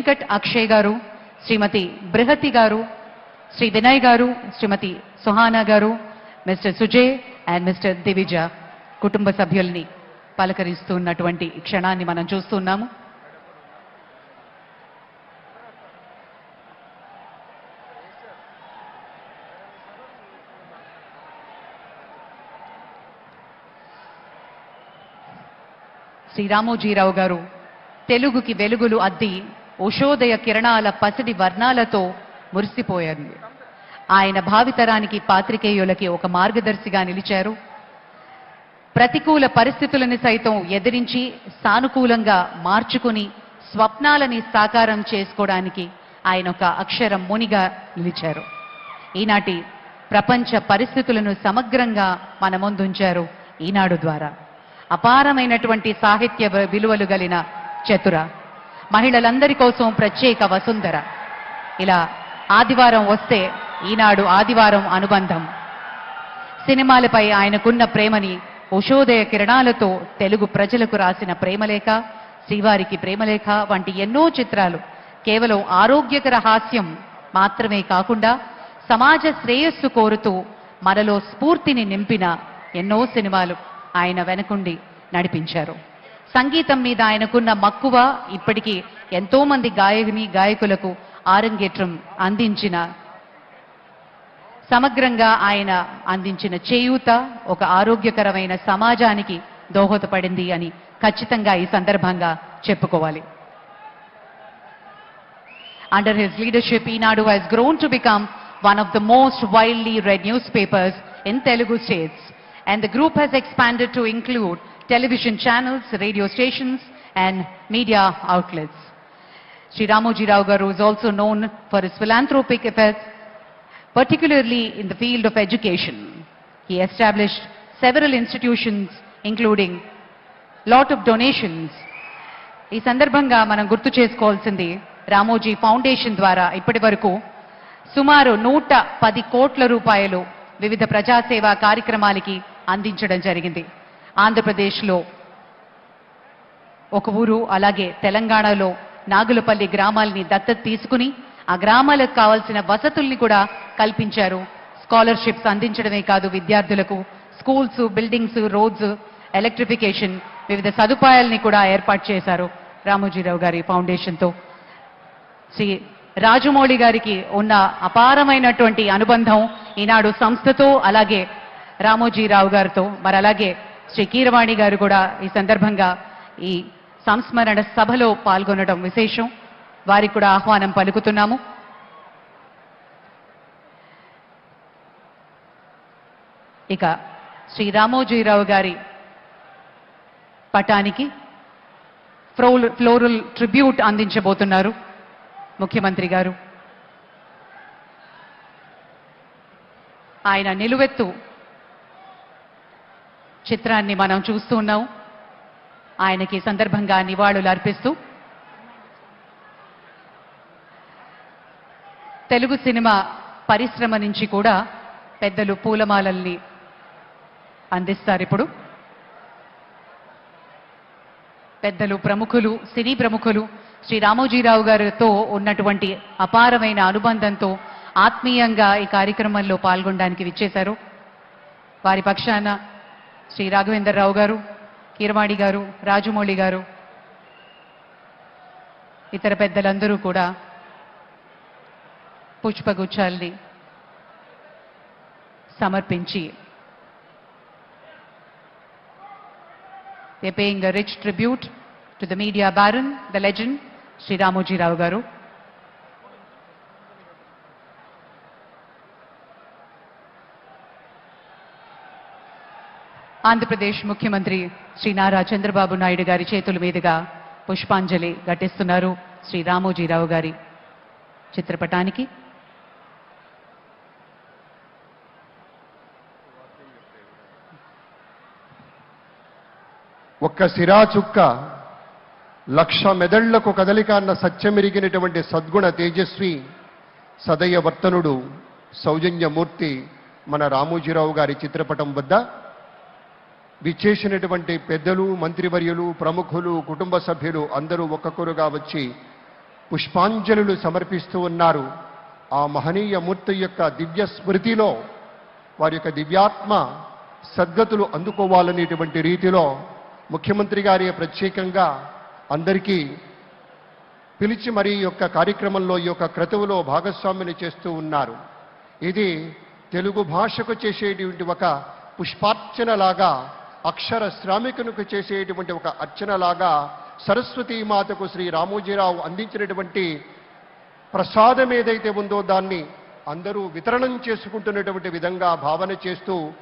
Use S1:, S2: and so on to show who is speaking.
S1: వెంకట్ అక్షయ్ గారు, శ్రీమతి బృహతి గారు, శ్రీ వినయ్ గారు, శ్రీమతి సుహానా గారు, mister Sujay and mister Divija కుటుంబ సభ్యుల్ని పలకరిస్తున్నటువంటి క్షణాన్ని మనం చూస్తున్నాము. శ్రీ రామోజీరావు గారు తెలుగుకి వెలుగులు అద్ది ఉషోదయ కిరణాల పసిడి వర్ణాలతో మురిసిపోయారు. ఆయన భావితరానికి పాత్రికేయులకి ఒక మార్గదర్శిగా నిలిచారు. ప్రతికూల పరిస్థితులను సైతం ఎదిరించి సానుకూలంగా మార్చుకుని స్వప్నాలని సాకారం చేసుకోవడానికి ఆయన ఒక అక్షర మునిగా నిలిచారు. ఈనాటి ప్రపంచ పరిస్థితులను సమగ్రంగా మన ముందుంచారు ఈనాడు ద్వారా. అపారమైనటువంటి సాహిత్య విలువలు కలిగిన చతుర, మహిళలందరి కోసం ప్రత్యేక వసుంధర. ఇలా ఆదివారం వస్తే ఈనాడు ఆదివారం అనుబంధం. సినిమాలపై ఆయనకున్న ప్రేమని ఉషోదయ కిరణాలతో తెలుగు ప్రజలకు రాసిన ప్రేమలేఖ, శ్రీవారికి ప్రేమలేఖ వంటి ఎన్నో చిత్రాలు కేవలం ఆరోగ్యకర హాస్యం మాత్రమే కాకుండా సమాజ శ్రేయస్సు కోరుతూ మనలో స్ఫూర్తిని నింపిన ఎన్నో సినిమాలు ఆయన వెనకుండి నడిపించారు. సంగీతం మీద ఆయనకున్న మక్కువ ఇప్పటికీ ఎంతో మంది గాయకులకు ఆరంగేట్రం అందించిన, సమగ్రంగా ఆయన అందించిన చేయూత ఒక ఆరోగ్యకరమైన సమాజానికి దోహదపడింది అని ఖచ్చితంగా ఈ సందర్భంగా చెప్పుకోవాలి. Under his leadership,Eenadu has grown to become one of the most widely read newspapers in Telugu states, and the group has expanded to include television channels, radio stations and media outlets. Sri Ramoji Rao Garu is also known for his philanthropic efforts, particularly in the field of education. He established several institutions including lot of donations. ఈ సందర్భంగా మనం గుర్తు చేసుకోవాల్సింది, Ramoji foundation ద్వారా ఇప్పటి వరకు సుమారు 110 కోట్ల రూపాయలు వివిధ ప్రజాసేవా కార్యక్రమాలకి అందించడం జరిగింది. ఆంధ్రప్రదేశ్లో ఒక ఊరు, అలాగే తెలంగాణలో నాగులపల్లి గ్రామాల్ని దత్తత తీసుకుని ఆ గ్రామాలకు కావాల్సిన వసతుల్ని కూడా కల్పించారు. స్కాలర్షిప్స్ అందించడమే కాదు, విద్యార్థులకు స్కూల్స్, బిల్డింగ్స్, రోడ్స్, ఎలక్ట్రిఫికేషన్ వివిధ సదుపాయాల్ని కూడా ఏర్పాటు చేశారు రామోజీరావు గారి ఫౌండేషన్తో. శ్రీ రాజమౌళి గారికి ఉన్న అపారమైనటువంటి అనుబంధం ఈనాడు సంస్థతో, అలాగే రామోజీరావు గారితో. మరి అలాగే శ్రీ కీరవాణి గారు కూడా ఈ సందర్భంగా ఈ సంస్మరణ సభలో పాల్గొనడం విశేషం. వారికి కూడా ఆహ్వానం పలుకుతున్నాము. ఇక శ్రీ రామోజీరావు గారి పటానికి ఫ్లోరల్ ట్రిబ్యూట్ అందించబోతున్నారు ముఖ్యమంత్రి గారు. ఆయన నిలువెత్తు చిత్రాన్ని మనం చూస్తూ ఉన్నాం. ఆయనకి సందర్భంగా నివాళులు అర్పిస్తూ తెలుగు సినిమా పరిశ్రమ నుంచి కూడా పెద్దలు పూలమాలల్ని అందిస్తారు. ఇప్పుడు పెద్దలు, ప్రముఖులు, సినీ ప్రముఖులు శ్రీ రామోజీరావు గారితో ఉన్నటువంటి అపారమైన అనుబంధంతో ఆత్మీయంగా ఈ కార్యక్రమంలో పాల్గొనడానికి విచ్చేశారు. వారి పక్షాన శ్రీ రాఘవేంద్రరావు గారు, కీరవాణి గారు, రాజమౌళి గారు, ఇతర పెద్దలందరూ కూడా పుష్పగుచ్చాల్ని సమర్పించి they're paying a rich tribute to the media baron, the legend, Sri Ramoji Rao Garu. Andhra Pradesh ముఖ్యమంత్రి శ్రీ నారా చంద్రబాబు నాయుడు గారి చేతుల మీదుగా పుష్పాంజలి ఘటిస్తున్నారు శ్రీ రామోజీరావు గారి చిత్రపటానికి.
S2: ఒక్క సిరా చుక్క లక్ష మెదళ్లకు కదలిక అన్న సత్యమెరిగినటువంటి సద్గుణ తేజస్వి సదయ వర్తనుడు సౌజన్యమూర్తి మన రామోజీరావు గారి చిత్రపటం వద్ద విచ్చేసినటువంటి పెద్దలు, మంత్రివర్యులు, ప్రముఖులు, కుటుంబ సభ్యులు అందరూ ఒక్కొక్కరుగా వచ్చి పుష్పాంజలులు సమర్పిస్తూ ఉన్నారు. ఆ మహనీయ మూర్తి యొక్క దివ్య స్మృతిలో వారి యొక్క దివ్యాత్మ సద్గతులు అందుకోవాలనేటువంటి రీతిలో ముఖ్యమంత్రి గారి ప్రత్యేకంగా అందరికీ పిలిచి మరి ఈ యొక్క కార్యక్రమంలో ఈ యొక్క క్రతువులో భాగస్వామిని చేస్తూ ఉన్నారు. ఇది తెలుగు భాషకు చేసేటువంటి ఒక పుష్పార్చనలాగా, అక్షర శ్రామికునికి చేసేటువంటి ఒక అర్చనలాగా సరస్వతీమాతకు శ్రీ రామోజీరావు అందించినటువంటి ప్రసాదం ఏదైతే ఉందో దాన్ని అందరూ వితరణం చేసుకుంటున్నటువంటి విధంగా భావన చేస్తూ